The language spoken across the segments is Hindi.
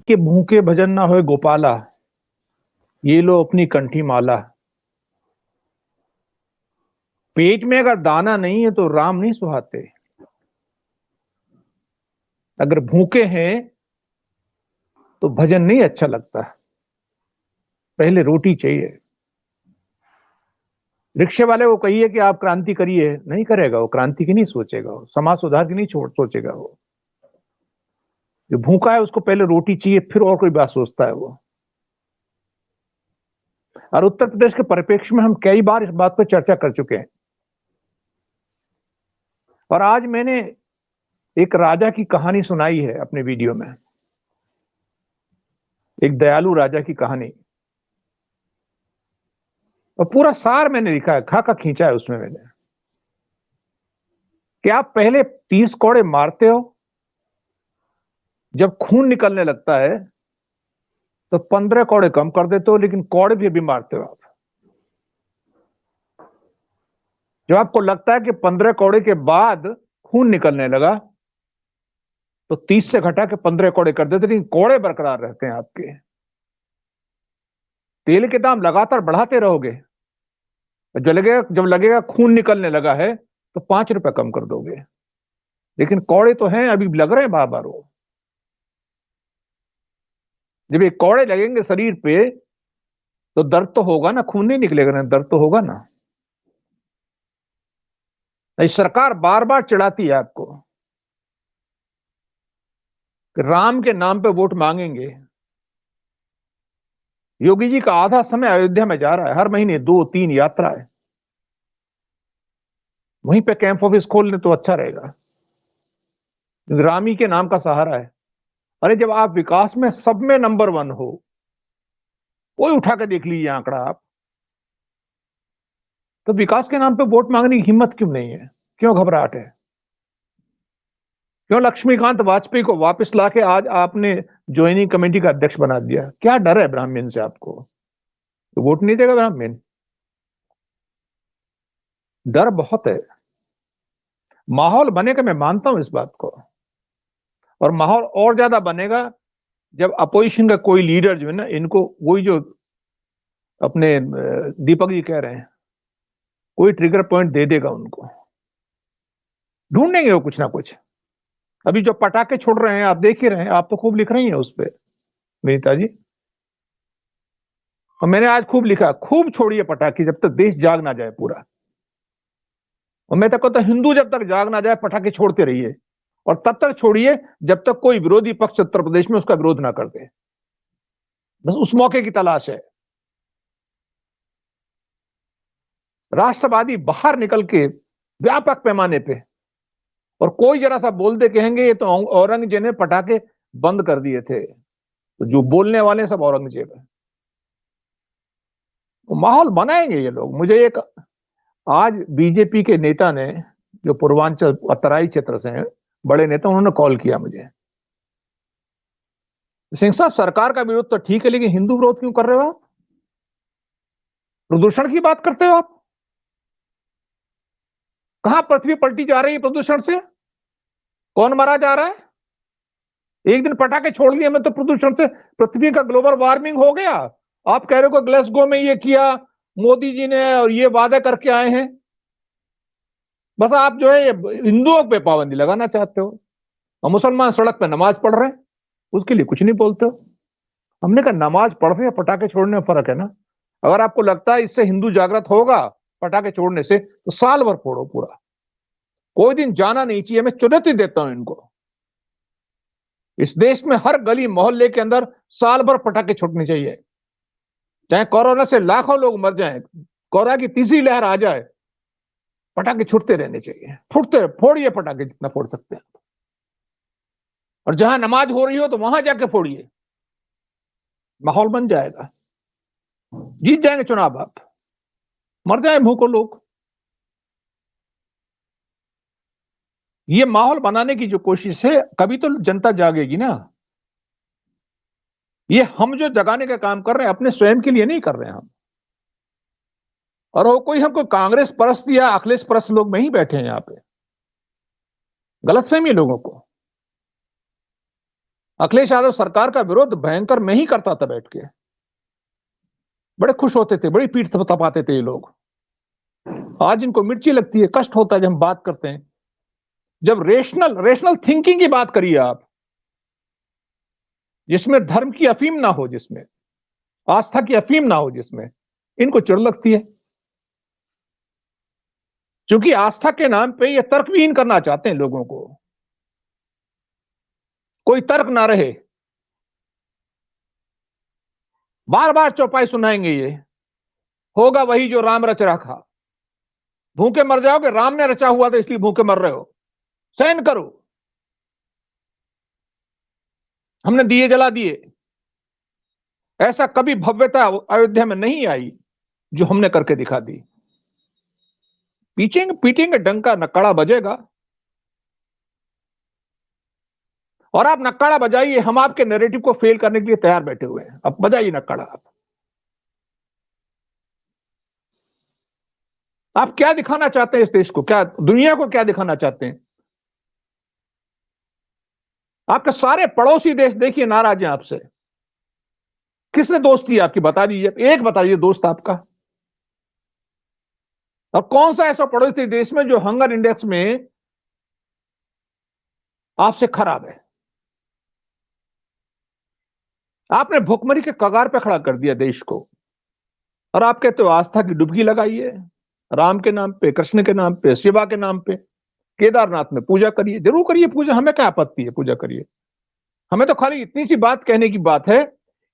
के भूखे भजन ना होए गोपाला, ये लो अपनी कंठी माला। पेट में अगर दाना नहीं है तो राम नहीं सुहाते। अगर भूखे हैं तो भजन नहीं अच्छा लगता, पहले रोटी चाहिए। रिक्शे वाले को कहिए कि आप क्रांति करिए, नहीं करेगा वो, क्रांति की नहीं सोचेगा वो, समाज सुधार की नहीं सोचेगा वो। जो भूखा है उसको पहले रोटी चाहिए, फिर और कोई बात सोचता है वो। और उत्तर प्रदेश के परिप्रेक्ष्य में हम कई बार इस बात पर चर्चा कर चुके हैं। और आज मैंने एक राजा की कहानी सुनाई है अपने वीडियो में, एक दयालु राजा की कहानी, और पूरा सार मैंने लिखा है, खा खींचा है उसमें मैंने, कि आप पहले 30 कौड़े मारते हो, जब खून निकलने लगता है तो 15 कौड़े कम कर देते हो, लेकिन कौड़े भी मारते हो आप। जब आपको लगता है कि 15 कौड़े के बाद खून निकलने लगा तो 30 से घटा के 15 कौड़े कर देते, लेकिन कौड़े बरकरार रहते हैं आपके। तेल के दाम लगातार बढ़ाते रहोगे, जब लगेगा खून निकलने लगा है तो 5 रुपए कम कर दोगे, लेकिन कौड़े तो हैं, अभी लग रहे हैं बार बार वो। जब ये कौड़े लगेंगे शरीर पे तो दर्द तो होगा ना, खून नहीं निकलेगा ना, दर्द तो होगा ना। सरकार बार बार चिढ़ाती है आपको कि राम के नाम पे वोट मांगेंगे। योगी जी का आधा समय अयोध्या में जा रहा है, हर महीने 2-3 यात्रा है, वहीं पे कैंप ऑफिस खोल ले तो अच्छा रहेगा। राम ही के नाम का सहारा है। अरे जब आप विकास में सब में नंबर 1 हो, कोई उठा के देख लीजिए आंकड़ा आप, तो विकास के नाम पे वोट मांगने की हिम्मत क्यों नहीं है? क्यों घबराहट है? क्यों लक्ष्मीकांत वाजपेयी को वापस लाके आज आपने ज्वाइनिंग कमेटी का अध्यक्ष बना दिया? क्या डर है ब्राह्मण से आपको? तो वोट नहीं देगा ब्राह्मण? डर बहुत है। माहौल बनेगा, मैं मानता हूं इस बात को, और माहौल और ज्यादा बनेगा जब अपोजिशन का कोई लीडर जो है ना, इनको वही जो अपने दीपक जी कह रहे हैं, कोई ट्रिगर पॉइंट दे देगा उनको, ढूंढेंगे वो कुछ ना कुछ। अभी जो पटाखे छोड़ रहे हैं आप देख ही रहे हैं, आप तो खूब लिख रही हैं उस पर विनीता जी, और मैंने आज खूब लिखा, खूब छोड़िए पटाखे जब तक देश जाग ना जाए पूरा। और मैं तो कहता हूं हिंदू जब तक जाग ना जाए पटाखे छोड़ते रहिए, और तब तक छोड़िए जब तक कोई विरोधी पक्ष उत्तर प्रदेश में उसका विरोध ना कर दे। बस उस मौके की तलाश है। राष्ट्रवादी बाहर निकल के व्यापक पैमाने पे, और कोई जरा सा बोल दे कहेंगे ये तो औरंगजेब ने पटाखे बंद कर दिए थे, तो जो बोलने वाले सब औरंगजेब है। तो माहौल बनाएंगे ये लोग। मुझे एक आज बीजेपी के नेता ने, जो पूर्वांचल तराई क्षेत्र से हैं, बड़े नेता, उन्होंने कॉल किया मुझे, सिंह साहब सरकार का विरोध तो ठीक है, लेकिन हिंदू विरोध क्यों कर रहे हो आप? प्रदूषण की बात करते हो आप? कहां पृथ्वी पलटी जा रही है प्रदूषण से? कौन मरा जा रहा है? एक दिन पटाखे छोड़ दिए मैं तो प्रदूषण से पृथ्वी का ग्लोबल वार्मिंग हो गया। आप कह रहे हो ग्लासगो में ये किया मोदी जी ने और ये वादा करके आए हैं। बस आप जो है हिंदुओं पे पाबंदी लगाना चाहते हो, और मुसलमान सड़क पे नमाज पढ़ रहे हैं, उसके लिए कुछ नहीं बोलते हो। हमने कहा नमाज पढ़ने या पटाखे छोड़ने में फर्क है ना। अगर आपको लगता है इससे हिंदू जागृत होगा पटाखे छोड़ने से, तो साल भर फोड़ो पूरा, कोई दिन जाना नहीं चाहिए। मैं चुनौती देता हूं इनको, इस देश में हर गली मोहल्ले के अंदर साल भर पटाखे छूटने चाहिए, चाहे कोरोना से लाखों लोग मर जाएं, कोरोना की तीसरी लहर आ जाए, पटाखे छूटते रहने चाहिए। फूटते फोड़िए पटाखे जितना फोड़ सकते हैं, और जहां नमाज हो रही हो तो वहां जाके फोड़िए, माहौल बन जाएगा। जीत जाएंगे चुनाव आप, मर जाए भूखो लोग। ये माहौल बनाने की जो कोशिश है, कभी तो जनता जागेगी ना। ये हम जो जगाने का काम कर रहे हैं अपने स्वयं के लिए नहीं कर रहे हैं हम, और वो कोई हमको कांग्रेस परस्त या अखिलेश परस्त लोग नहीं बैठे हैं यहाँ पे, गलतफहमी है लोगों को। अखिलेश यादव सरकार का विरोध भयंकर में ही करता था बैठ के, बड़े खुश होते थे, बड़ी पीठ तपाते थे ये लोग। आज इनको मिर्ची लगती है, कष्ट होता है जब हम बात करते हैं। जब रेशनल रेशनल थिंकिंग की बात करिए आप, जिसमें धर्म की अफीम ना हो, जिसमें आस्था की अफीम ना हो, जिसमें इनको चिढ़ लगती है, क्योंकि आस्था के नाम पे ये तर्कविहीन करना चाहते हैं लोगों को, कोई तर्क ना रहे। बार बार चौपाई सुनाएंगे, ये होगा वही जो राम रच रखा। भूखे मर जाओगे, राम ने रचा हुआ था इसलिए भूखे मर रहे हो, सहन करो। हमने दिए जला दिए, ऐसा कभी भव्यता अयोध्या में नहीं आई जो हमने करके दिखा दी। पीटेंगे पीटेंगे, डंका नक्काड़ा बजेगा, और आप नक्काड़ा बजाइए। हम आपके नैरेटिव को फेल करने के लिए तैयार बैठे हुए हैं। अब बजाइए नक्काड़ा। आप क्या दिखाना चाहते हैं इस देश को, क्या दुनिया को क्या दिखाना चाहते हैं? आपके सारे पड़ोसी देश देखिए नाराज हैं आपसे। किसने दोस्ती आपकी, बता दीजिए, एक बताइए दोस्त आपका। और कौन सा ऐसा पड़ोसी देश में जो हंगर इंडेक्स में आपसे खराब है? आपने भुखमरी के कगार पे खड़ा कर दिया देश को, और आप कहते हो आस्था की डुबकी लगाइए, राम के नाम पे, कृष्ण के नाम पे, शिवा के नाम पे, केदारनाथ में पूजा करिए। जरूर करिए पूजा, हमें क्या आपत्ति है, पूजा करिए। हमें तो खाली इतनी सी बात कहने की बात है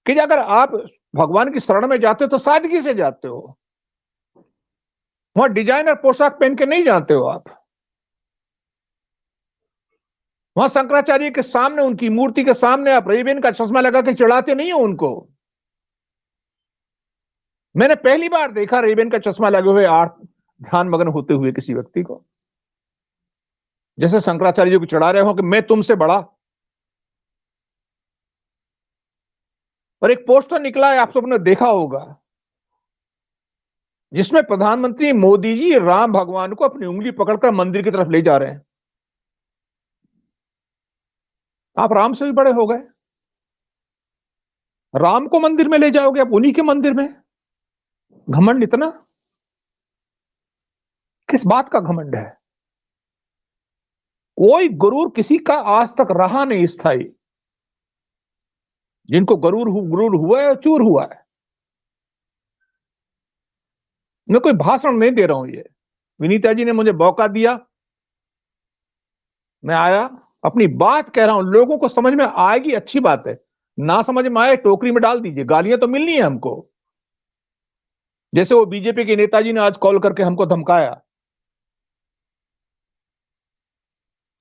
कि अगर आप भगवान की शरण में जाते हो तो सादगी से जाते हो, वहां डिजाइनर पोशाक पहन के नहीं जाते हो आप। वहां शंकराचार्य के सामने, उनकी मूर्ति के सामने आप रेबेन का चश्मा लगा के चढ़ाते नहीं हो उनको। मैंने पहली बार देखा रेबेन का चश्मा लगे हुए आर्थ ध्यान मग्न होते हुए किसी व्यक्ति को, जैसे शंकराचार्य जी को चढ़ा रहे हो कि मैं तुमसे बड़ा। और एक पोस्टर निकला है, आप सबने देखा होगा, जिसमें प्रधानमंत्री मोदी जी राम भगवान को अपनी उंगली पकड़कर मंदिर की तरफ ले जा रहे हैं। आप राम से भी बड़े हो गए, राम को मंदिर में ले जाओगे आप, उन्हीं के मंदिर में। घमंड इतना, किस बात का घमंड है? कोई गुरूर किसी का आज तक रहा नहीं स्थायी। जिनको गुरूर हुआ है, चूर हुआ है। मैं कोई भाषण नहीं दे रहा हूं, ये विनीता जी ने मुझे मौका दिया, मैं आया, अपनी बात कह रहा हूं। लोगों को समझ में आएगी, अच्छी बात है, ना समझ में आए टोकरी में डाल दीजिए, गालियां तो मिलनी है हमको। जैसे वो बीजेपी के नेताजी ने आज कॉल करके हमको धमकाया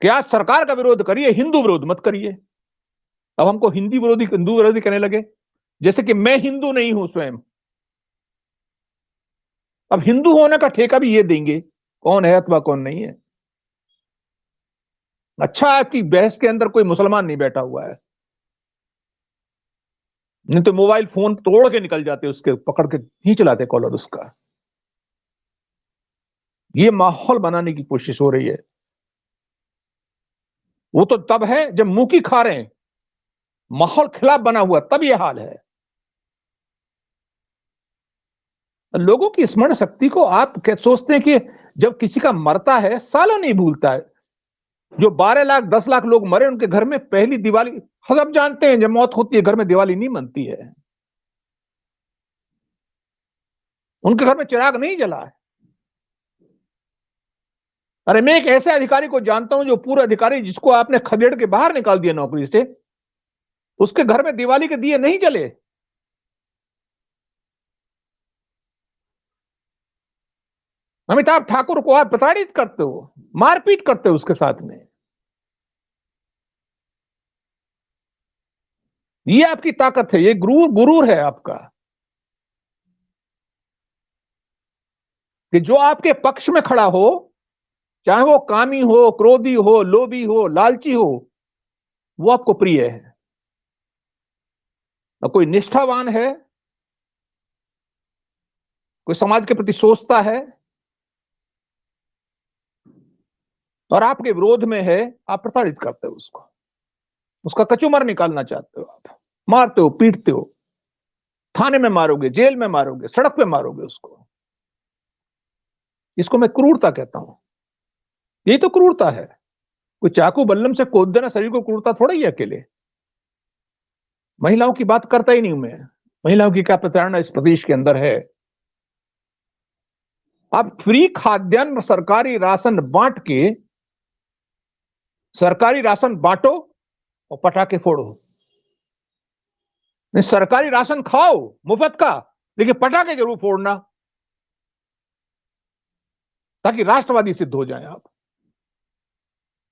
कि आज सरकार का विरोध करिए, हिंदू विरोध मत करिए। अब हमको हिंदू विरोधी कहने लगे, जैसे कि मैं हिंदू नहीं हूं स्वयं। अब हिंदू होने का ठेका भी ये देंगे कौन है अथवा कौन नहीं है। अच्छा, आपकी बहस के अंदर कोई मुसलमान नहीं बैठा हुआ है, नहीं तो मोबाइल फोन तोड़ के निकल जाते, उसके पकड़ के खींच लाते कॉलर उसका। ये माहौल बनाने की कोशिश हो रही है। वो तो तब है जब मुंह की खा रहे हैं, माहौल खिलाफ बना हुआ, तब ये हाल है। लोगों की स्मरण शक्ति को आप क्या सोचते हैं कि जब किसी का मरता है सालों नहीं भूलता है। जो 12 लाख 10 लाख लोग मरे उनके घर में पहली दिवाली, सब जानते हैं जब मौत होती है घर में दिवाली नहीं मनती है, उनके घर में चिराग नहीं जला है। अरे मैं एक ऐसे अधिकारी को जानता हूं, जो पूरा अधिकारी जिसको आपने खदेड़ के बाहर निकाल दिया नौकरी से, उसके घर में दिवाली के दिए नहीं जले। अमिताभ ठाकुर को आप प्रताड़ित करते हो, मारपीट करते हो उसके साथ में। ये आपकी ताकत है, ये गुरूर है आपका, कि जो आपके पक्ष में खड़ा हो, चाहे वो कामी हो, क्रोधी हो, लोभी हो, लालची हो, वो आपको प्रिय है। और कोई निष्ठावान है, कोई समाज के प्रति सोचता है और आपके विरोध में है, आप प्रताड़ित करते हो उसको। उसका कचूमर निकालना चाहते हो आप, मारते हो, पीटते हो, थाने में मारोगे, जेल में मारोगे, सड़क पे मारोगे उसको। इसको मैं क्रूरता कहता हूं। यही तो क्रूरता है। कोई चाकू बल्लम से कोद देना शरीर को क्रूरता थोड़ा ही अकेले। महिलाओं की बात करता ही नहीं मैं। महिलाओं की क्या प्रताड़ना इस प्रदेश के अंदर है। आप फ्री खाद्यान्न सरकारी राशन बांट के, सरकारी राशन बांटो और पटाखे फोड़ो। नहीं, सरकारी राशन खाओ मुफ्त का, लेकिन पटाखे जरूर फोड़ना, ताकि राष्ट्रवादी सिद्ध हो जाए आप।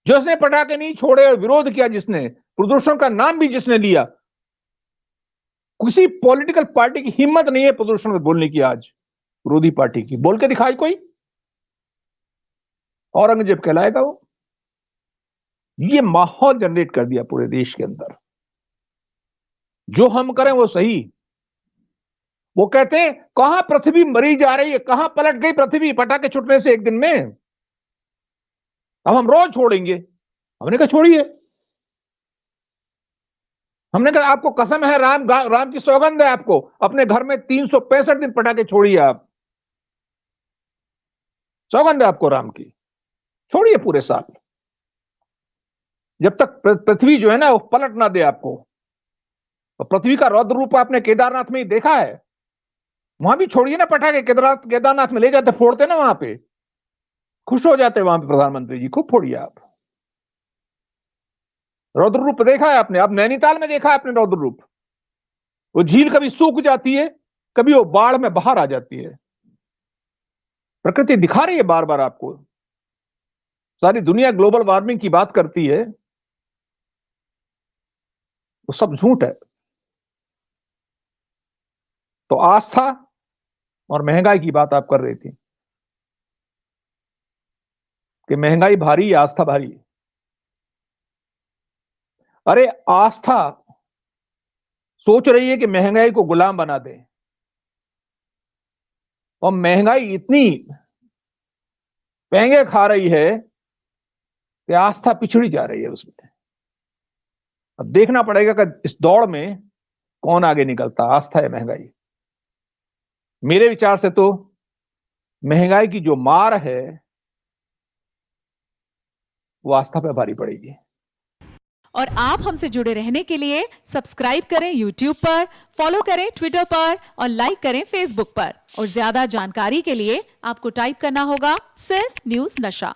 जिसने पटाखे नहीं छोड़े और विरोध किया, जिसने प्रदूषण का नाम भी जिसने लिया, किसी पॉलिटिकल पार्टी की हिम्मत नहीं है प्रदूषण में बोलने की। आज विरोधी पार्टी की बोल के दिखाए कोई, औरंगजेब कहलाएगा वो। ये माहौल जनरेट कर दिया पूरे देश के अंदर। जो हम करें वो सही। वो कहते हैं कहां पृथ्वी मरी जा रही है, कहां पलट गई पृथ्वी पटाखे छुटने से एक दिन में। अब हम रोज छोड़ेंगे। हमने कहा छोड़िए। हमने कहा आपको कसम है, राम की सौगंध है आपको, अपने घर में 365 दिन पटाखे छोड़िए आप। सौगंध है आपको राम की, छोड़िए पूरे साल, जब तक पृथ्वी जो है ना वो पलट ना दे आपको। तो पृथ्वी का रौद्र रूप आपने केदारनाथ में ही देखा है। वहां भी छोड़िए ना पटाखे, केदारनाथ में ले जाते, फोड़ते ना वहां पे, खुश हो जाते वहां पे प्रधानमंत्री जी। खूब फोड़िए आप। रौद्र रूप देखा है आपने, अब नैनीताल में देखा है आपने रौद्र रूप। वो झील कभी सूख जाती है, कभी वो बाढ़ में बाहर आ जाती है। प्रकृति दिखा रही है बार बार आपको। सारी दुनिया ग्लोबल वार्मिंग की बात करती है, वो सब झूठ है। तो आस्था और महंगाई की बात आप कर रहे थे कि महंगाई भारी, आस्था भारी। अरे आस्था सोच रही है कि महंगाई को गुलाम बना दे, और महंगाई इतनी पैंगे खा रही है कि आस्था पिछड़ी जा रही है उसमें। अब देखना पड़ेगा कि इस दौड़ में कौन आगे निकलता, आस्था या महंगाई। मेरे विचार से तो महंगाई की जो मार है वो आस्था पे भारी पड़ेगी। और आप हमसे जुड़े रहने के लिए सब्सक्राइब करें YouTube पर, फॉलो करें Twitter पर और लाइक करें Facebook पर। और ज्यादा जानकारी के लिए आपको टाइप करना होगा सिर्फ न्यूज़ नशा।